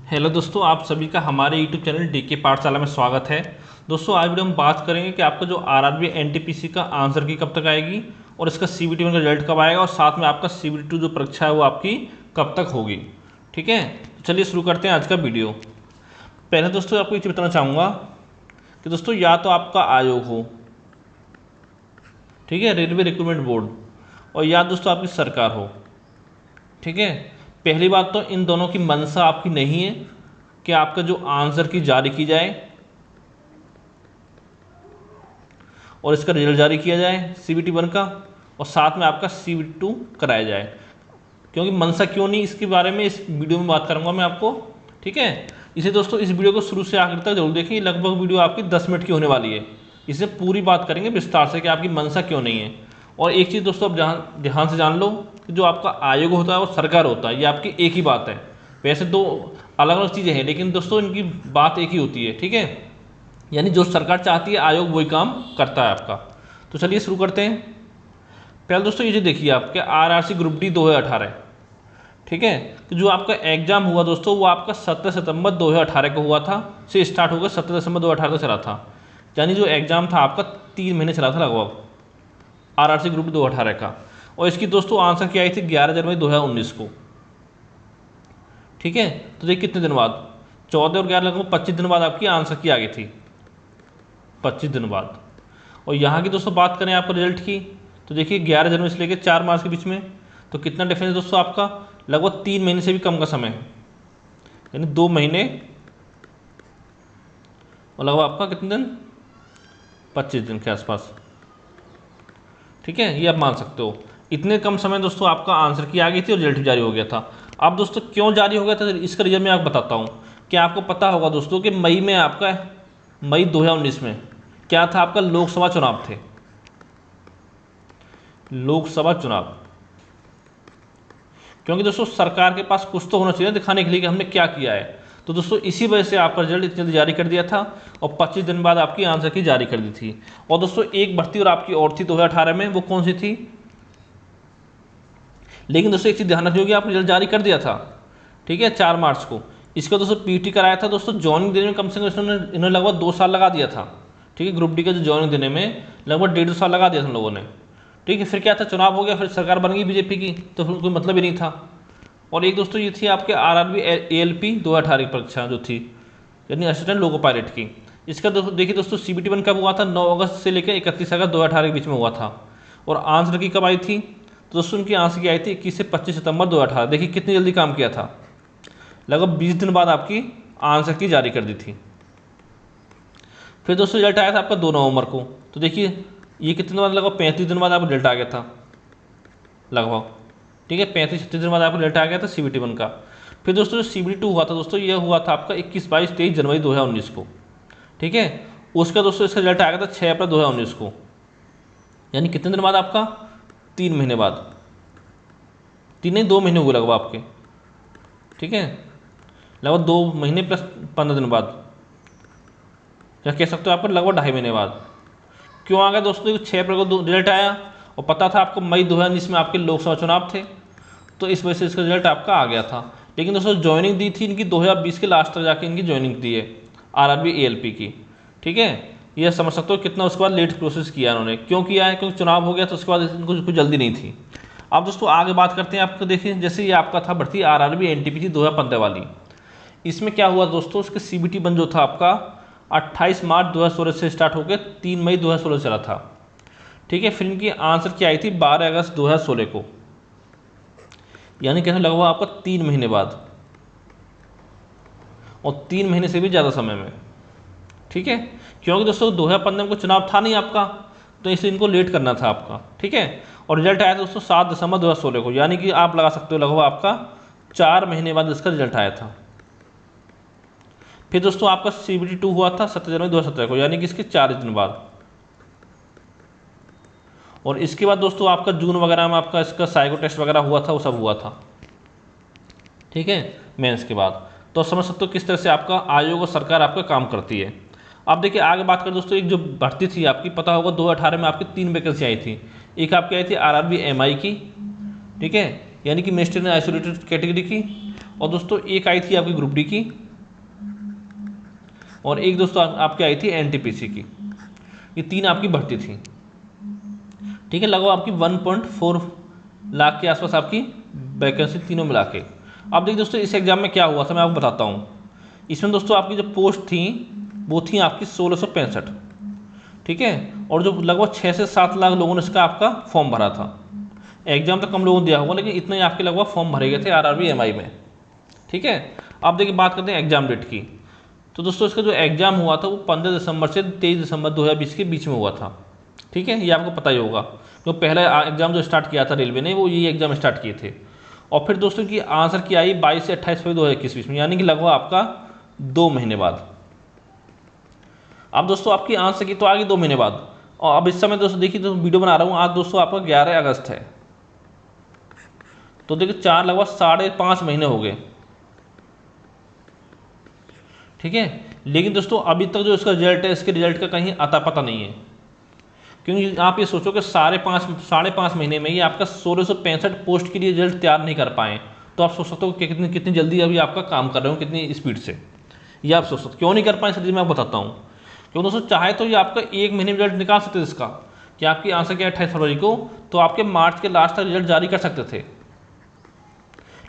Hello दोस्तों, आप सभी का हमारे यूट्यूब चैनल डीके पाठशाला में स्वागत है। दोस्तों आज वीडियो हम बात करेंगे कि आपका जो आरआरबी एनटीपीसी का आंसर की कब तक आएगी और इसका सीबीटी वन का रिजल्ट कब आएगा और साथ में आपका सीबीटी टू जो परीक्षा है वो आपकी कब तक होगी। ठीक है, तो चलिए शुरू करते हैं आज का वीडियो। पहले दोस्तों आपको एक चीज़ बताना चाहूँगा कि दोस्तों या तो आपका आयोग हो, ठीक है, रेलवे रिक्रूटमेंट बोर्ड, और या दोस्तों आपकी सरकार हो। ठीक है, पहली बात तो इन दोनों की मंशा आपकी नहीं है कि आपका जो आंसर की जारी की जाए और इसका रिजल्ट जारी किया जाए सीबीटी वन का, और साथ में आपका सीबीटी टू कराया जाए। क्योंकि मंशा क्यों नहीं, इसके बारे में इस वीडियो में बात करूंगा मैं आपको। ठीक है, इसे दोस्तों इस वीडियो को शुरू से आखिर तक जरूर देखें। लगभग वीडियो आपकी 10 मिनट की होने वाली है। इसे पूरी बात करेंगे विस्तार से कि आपकी मंशा क्यों नहीं है। और एक चीज़ दोस्तों आप ध्यान से जान लो कि जो आपका आयोग होता है और सरकार होता है, ये आपकी एक ही बात है। वैसे दो अलग अलग चीज़ें हैं, लेकिन दोस्तों इनकी बात एक ही होती है। ठीक है, यानी जो सरकार चाहती है आयोग वही काम करता है आपका। तो चलिए शुरू करते हैं। पहले दोस्तों ये जो देखिए आपके आरआरसी ग्रुप डी 2018, ठीक है, तो जो आपका एग्जाम हुआ दोस्तों वो आपका 17 सितंबर 2018 को हुआ था, से स्टार्ट होकर 17 दिसंबर 2018 तक चला था। यानी जो एग्जाम था आपका 3 महीने चला था लगभग आरआरसी ग्रुप 2018 का। और इसकी दोस्तों आंसर की आई थी 11 जनवरी 2019 को। ठीक है, तो देखिए कितने दिन बाद, 14 और 11 लगभग 25 दिन बाद आपकी आंसर की आ गई थी, 25 दिन बाद। और यहाँ की दोस्तों बात करें आपको रिजल्ट की, तो देखिए 11 जनवरी से लेकर 4 मार्च के बीच में, तो कितना डिफरेंस दोस्तों आपका, लगभग 3 महीने से भी कम का समय है, यानी 2 महीने और लगभग आपका कितने दिन, 25 दिन के आसपास। ठीक है, ये आप मान सकते हो, इतने कम समय दोस्तों आपका आंसर की आ गई थी और रिजल्ट भी जारी हो गया था। अब दोस्तों क्यों जारी हो गया था इसका रीजन मैं आपको बताता हूँ। कि आपको पता होगा दोस्तों कि मई में आपका, मई 2019 में क्या था, आपका लोकसभा चुनाव थे, लोकसभा चुनाव। क्योंकि दोस्तों सरकार के पास कुछ तो होना चाहिए दिखाने के लिए कि हमने क्या किया है। तो दोस्तों इसी वजह से आपका रिजल्ट इतनी जल्दी जारी कर दिया था और 25 दिन बाद आपकी आंसर की जारी कर दी थी। और दोस्तों एक भर्ती और आपकी और थी 2018 में, वो कौन सी थी, लेकिन दोस्तों एक चीज़ ध्यान रखनी होगी, आपने रिजल्ट जारी कर दिया था, ठीक है, 4 मार्च को। इसका दोस्तों पीटी कराया था दोस्तों, ज्वाइनिंग देने में कम से कम इन्होंने लगभग 2 साल लगा दिया था। ठीक है, ग्रुप डी का जो ज्वाइनिंग देने में लगभग 1.5 साल लगा दिया था हम लोगों ने। ठीक है, फिर क्या था, चुनाव हो गया, फिर सरकार बन गई बीजेपी की, तो फिर कोई मतलब ही नहीं था। और एक दोस्तों ये थी आपके आरआरबी एएलपी 2018 की परीक्षा जो थी, यानी असिस्टेंट लोको पायलट की। इसका दोस्तों देखिए दोस्तों सीबीटी वन कब हुआ था, 9 अगस्त से लेकर 31 अगस्त 2018 के बीच में हुआ था। और आंसर की कब आई थी, तो दोस्तों उनकी आंसर की आई थी 21 से 25 सितंबर 2018। देखिए कितनी जल्दी काम किया था, लगभग 20 दिन बाद आपकी आंसर की जारी कर दी थी। फिर दोस्तों रिजल्ट आया था आपका 2 नवंबर को। तो देखिए ये कितने दिन बाद, लगभग 35 दिन बाद आपको रिजल्ट आ गया था लगभग। ठीक है, 35-36 दिन बाद आपको रिजल्ट आ गया था सीबीटी वन का। फिर दोस्तों जो सीबीटी टू हुआ था दोस्तों, ये हुआ था आपका 21, 22, 23 जनवरी 2019 को। ठीक है, उसका दोस्तों इसका रिजल्ट आ गया था 6 अप्रैल 2019 को, यानी कितने दिन बाद आपका, 3 महीने बाद, 3 नहीं 2 महीने हुए लगभग आपके। ठीक है, लगभग 2 महीने प्लस 15 दिन बाद, या कह सकते हो आपको लगभग 2.5 महीने बाद। क्यों आ गया दोस्तों, 6 अप्रैल को रिजल्ट आया और पता था आपको मई 2019 में आपके लोकसभा चुनाव थे, तो इस वजह से इसका रिजल्ट आपका आ गया था। लेकिन दोस्तों ज्वाइनिंग दी थी इनकी 2020 के लास्ट तक जाके इनकी ज्वाइनिंग दी है आरआरबी एएलपी की। ठीक है, ये समझ सकते हो कितना उसके बाद लेट प्रोसेस किया इन्होंने। क्यों किया है, क्योंकि चुनाव हो गया तो उसके बाद इनको कुछ जल्दी नहीं थी। अब दोस्तों आगे बात करते हैं। आपको देखिए जैसे ये आपका था भर्ती आरआरबी एनटीपीसी 2015 वाली, इसमें क्या हुआ दोस्तों, उसके सीबीटी वन जो था आपका 28 मार्च 2016 से स्टार्ट होकर 3 मई 2016 चला था। ठीक है, फिर इनकी आंसर की आई थी 12 अगस्त 2016 को, यानी कहने लगभग आपका 3 महीने बाद, और 3 महीने से भी ज़्यादा समय में। ठीक है, क्योंकि दोस्तों 2015 में कोई चुनाव था नहीं आपका, तो इसे इनको लेट करना था आपका। ठीक है, और रिजल्ट आया था दोस्तों 7 दिसंबर 2016 को, यानी कि आप लगा सकते हो लगभग आपका 4 महीने बाद इसका रिजल्ट आया था। फिर दोस्तों आपका सीबीटी टू हुआ था 17 जनवरी 2017 को, यानी कि इसके 4 दिन बाद। और इसके बाद दोस्तों आपका जून वगैरह में आपका इसका साइको टेस्ट वगैरह हुआ था, वो सब हुआ था। ठीक है, मेंस के बाद। तो समझ सकते हो किस तरह से आपका आयोग और सरकार आपका काम करती है। अब देखिए आगे बात करें दोस्तों, एक जो भर्ती थी आपकी, पता होगा 2018 में आपकी 3 वैकेंसी आई थी। एक आपकी आई थी आरआरबी एमआई की, ठीक है, यानी कि मिनिस्टर ने आइसोलेटेड कैटेगरी की, और दोस्तों एक आई थी आपकी ग्रुप डी की, और एक दोस्तों आपकी आई थी एनटीपीसी की। ये 3 आपकी भर्ती थी, ठीक है। लगभग आपकी 1.4 लाख के आसपास आपकी वैकेंसी तीनों मिला के। अब देखिए दोस्तों इस एग्जाम में क्या हुआ था मैं आपको बताता हूँ। इसमें दोस्तों आपकी जो पोस्ट थी वो थी आपकी 1665, ठीक है। और जो लगभग 6 से 7 लाख लोगों ने इसका आपका फॉर्म भरा था। एग्जाम तो कम लोगों ने दिया होगा, लेकिन इतने ही आपके लगभग फॉर्म भरे गए थे आरआरबी एमआई में, ठीक है। अब देखिए बात करते हैं एग्जाम डेट की। तो दोस्तों इसका जो एग्जाम हुआ था वो 15 दिसंबर से 23 दिसंबर 2020 के बीच में हुआ था, ठीक है। ये आपको पता ही होगा, तो पहला एग्जाम जो स्टार्ट किया था रेलवे ने वो ये एग्जाम स्टार्ट किए थे। और फिर दोस्तों की आंसर की आई 22 से 28 फरवरी 2021 बीच में, यानी कि लगभग आपका 2 महीने बाद। अब दोस्तों आपकी आंसर की तो आ गई 2 महीने बाद। और अब इस समय दोस्तों देखिए, तो वीडियो बना रहा हूँ आज दोस्तों आपका 11 अगस्त है, तो देखिए 4 लगभग 5.5 महीने हो गए, ठीक है। लेकिन दोस्तों अभी तक जो इसका रिजल्ट है, इसके रिजल्ट का कहीं अता पता नहीं है। क्योंकि आप ये सोचो कि 5.5 महीने में ये आपका 1665 पोस्ट के लिए रिजल्ट तैयार नहीं कर पाए, तो आप सोच सकते हो कि कितनी जल्दी अभी आपका काम कर रहे हो, कितनी स्पीड से। ये आप सोच सकते क्यों नहीं कर पाए, इसलिए मैं आपको बताता हूँ। क्योंकि दोस्तों चाहे तो ये आपका 1 महीने में रिजल्ट निकाल सकते थे इसका, कि आपकी आंसर क्या 28 फरवरी को, तो आपके मार्च के लास्ट तक रिजल्ट जारी कर सकते थे।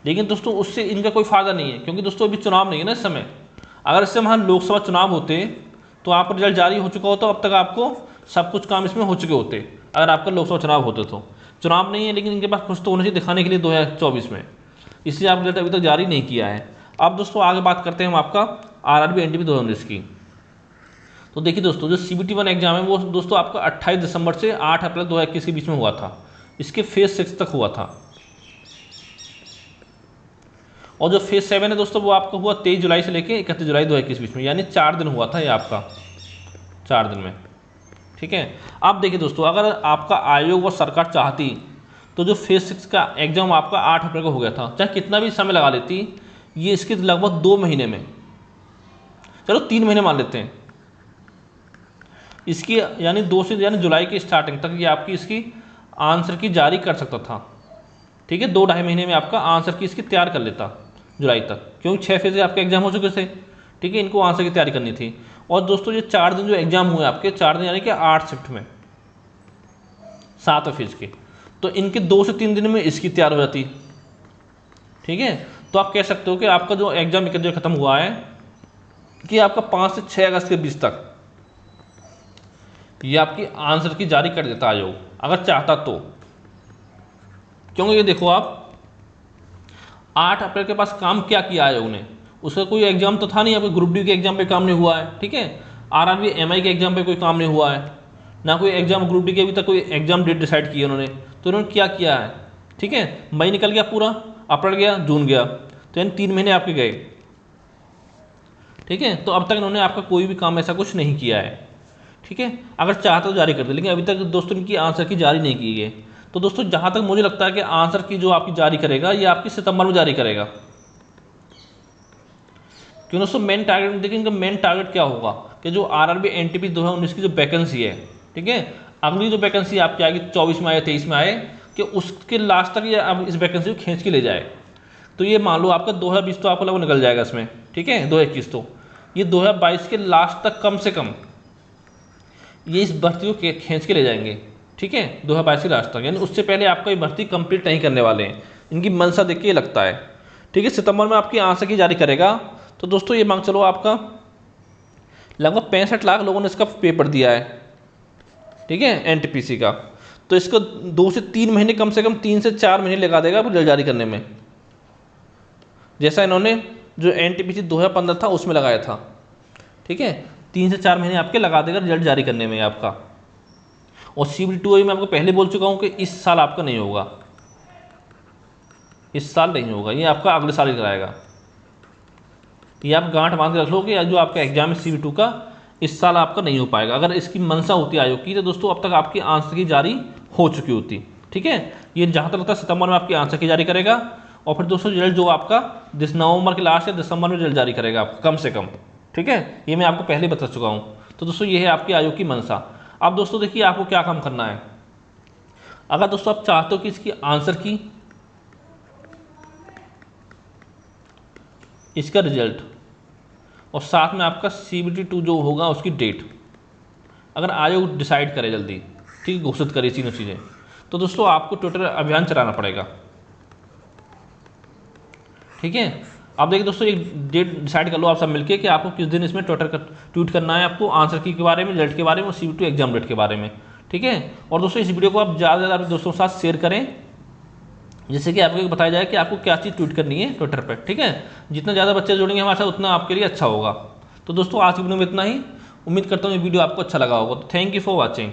लेकिन दोस्तों उससे इनका कोई फायदा नहीं है, क्योंकि दोस्तों अभी चुनाव नहीं है ना इस समय। अगर इस समय लोकसभा चुनाव होते तो आपका रिजल्ट जारी हो चुका होता, अब तक आपको सब कुछ काम इसमें हो चुके होते, अगर आपका लोकसभा चुनाव होते तो। चुनाव नहीं है, लेकिन इनके पास कुछ तो होना चाहिए दिखाने के लिए 2024 में, इसलिए आप रिजल्ट अभी तक जारी नहीं किया है। अब दोस्तों आगे बात करते हैं हम आपका आरआरबी एनटीपी 2019 की। तो देखिए दोस्तों जो CBT 1 एग्जाम है वो दोस्तों आपका 28 दिसंबर से 8 अप्रैल 2021 के बीच में हुआ था। इसके फेज 6 तक हुआ था। और जो फेज 7 है दोस्तों वो आपका हुआ 23 जुलाई से लेकर 31 जुलाई 2021 बीच में, यानी 4 दिन हुआ था ये आपका, 4 दिन में, ठीक है। अब देखिए दोस्तों अगर आपका आयोग व सरकार चाहती तो जो फेज 6 का एग्जाम आपका 8 अप्रैल को हो गया था, चाहे कितना भी समय लगा लेती, ये इसके लगभग 2 महीने में, चलो 3 महीने मान लेते हैं इसकी, यानी 2 से यानी जुलाई की स्टार्टिंग तक ये आपकी इसकी आंसर की जारी कर सकता था, ठीक है। 2-2.5 महीने में आपका आंसर की इसकी तैयार कर लेता जुलाई तक, क्योंकि 6 फेज आपके एग्जाम हो चुके थे, ठीक है। इनको आंसर की तैयारी करनी थी। और दोस्तों ये 4 दिन जो एग्जाम हुए आपके, 4 दिन यानी कि 8 शिफ्ट में 7 फेज के, तो इनके 2 से 3 दिन में इसकी तैयार हो जाती, ठीक है। तो आप कह सकते हो कि आपका जो एग्जाम जो खत्म हुआ है कि आपका 5 से 6 अगस्त के बीच तक ये आपकी आंसर की जारी कर देता आयोग, अगर चाहता तो। क्योंकि ये देखो आप 8 अप्रैल के पास काम क्या किया आयोग ने, उसका कोई एग्जाम तो था नहीं, आपके ग्रुप डी के एग्जाम पे काम नहीं हुआ है, ठीक है। आरआरबी एमआई के एग्जाम पे कोई काम नहीं हुआ है, ना कोई एग्जाम ग्रुप डी के अभी तक कोई एग्जाम डेट डिसाइड की है उन्होंने। तो उन्होंने क्या किया है, ठीक है, मई निकल गया पूरा, अप्रैल गया, जून गया, तो यानी 3 महीने आपके गए, ठीक है। तो अब तक इन्होंने आपका कोई भी काम ऐसा कुछ नहीं किया है, ठीक है। अगर चाहता तो जारी कर दे, लेकिन अभी तक दोस्तों इनकी आंसर की जारी नहीं की है। तो दोस्तों जहाँ तक मुझे लगता है कि आंसर की जो आपकी जारी करेगा ये आपकी सितंबर में जारी करेगा। क्यों दोस्तों मेन टारगेट देखिए, इनका मेन टारगेट क्या होगा कि जो आरआरबी एनटीपी 2019 की जो वैकेंसी है, ठीक है, अगली जो वैकेंसी आपकी आएगी 24 में आए 23 में आए, कि उसके लास्ट तक ये अब इस वैकेंसी को खींच के ले जाए। तो ये मान लो आपका 2020 तो आपको लगभग निकल जाएगा इसमें, ठीक है, 2021 तो ये 2022 के लास्ट तक कम से कम ये इस भर्ती को खींच के ले जाएंगे, ठीक है, 2022 के लास्ट तक, यानी उससे पहले आपका ये भर्ती कंप्लीट नहीं करने वाले हैं। इनकी मनसा देख के लगता है, ठीक है। सितंबर में आपकी आंसर की जारी करेगा। तो दोस्तों ये मांग चलो आपका लगभग 65 लाख लोगों ने इसका पेपर दिया है, ठीक है, एनटीपीसी का। तो इसको 2 से 3 महीने, कम से कम 3 से 4 महीने लगा देगा रिजल्ट जारी करने में, जैसा इन्होंने जो एनटीपीसी 2015 था उसमें लगाया था, ठीक है। 3 से 4 महीने आपके लगा देगा रिजल्ट जारी करने में आपका। और CBT 2 मैं आपको पहले बोल चुका हूँ कि इस साल आपका नहीं होगा, इस साल नहीं होगा, ये आपका अगले साल ही कराएगा। ये आप गांठ बांध के रख लो कि जो आपका एग्जाम है CBT 2 का इस साल आपका नहीं हो पाएगा। अगर इसकी मनसा होती आयोग की तो दोस्तों अब तक आपकी आंसर की जारी हो चुकी होती, ठीक है। ये जहाँ तक लगता है सितंबर में आपकी आंसर की जारी करेगा, और फिर दोस्तों रिजल्ट जो आपका नवंबर के लास्ट या दिसंबर में रिजल्ट जारी करेगा आपका कम से कम, ठीक है। ये मैं आपको पहले बता चुका हूँ। तो दोस्तों ये है आपकी आयोग की मनसा। अब दोस्तों देखिए आपको क्या काम करना है। अगर दोस्तों आप चाहते हो कि इसकी आंसर की इसका रिजल्ट और साथ में आपका CBT2 जो होगा उसकी डेट, अगर आयोग डिसाइड करे जल्दी, ठीक है, घोषित करे तीनों चीज़ें, तो दोस्तों आपको ट्विटर अभियान चलाना पड़ेगा। ठीक है, आप देखिए दोस्तों, एक डेट डिसाइड कर लो आप सब मिलके कि आपको किस दिन इसमें ट्विटर का ट्वीट करना है, आपको आंसर की के बारे में, रिजल्ट के बारे में और CBT2 एग्जाम डेट के बारे में। ठीक है, और दोस्तों इस वीडियो को आप ज़्यादा से ज़्यादा अपने दोस्तों के साथ शेयर करें, जिससे कि आपको बताया जाए कि आपको क्या चीज़ ट्वीट करनी है ट्विटर पर। ठीक है, जितना ज़्यादा बच्चे जुड़ेंगे हमारे साथ उतना आपके लिए अच्छा होगा। तो दोस्तों आज की वीडियो में इतना ही, उम्मीद करता हूँ ये वीडियो आपको अच्छा लगा होगा। तो थैंक यू फॉर वॉचिंग।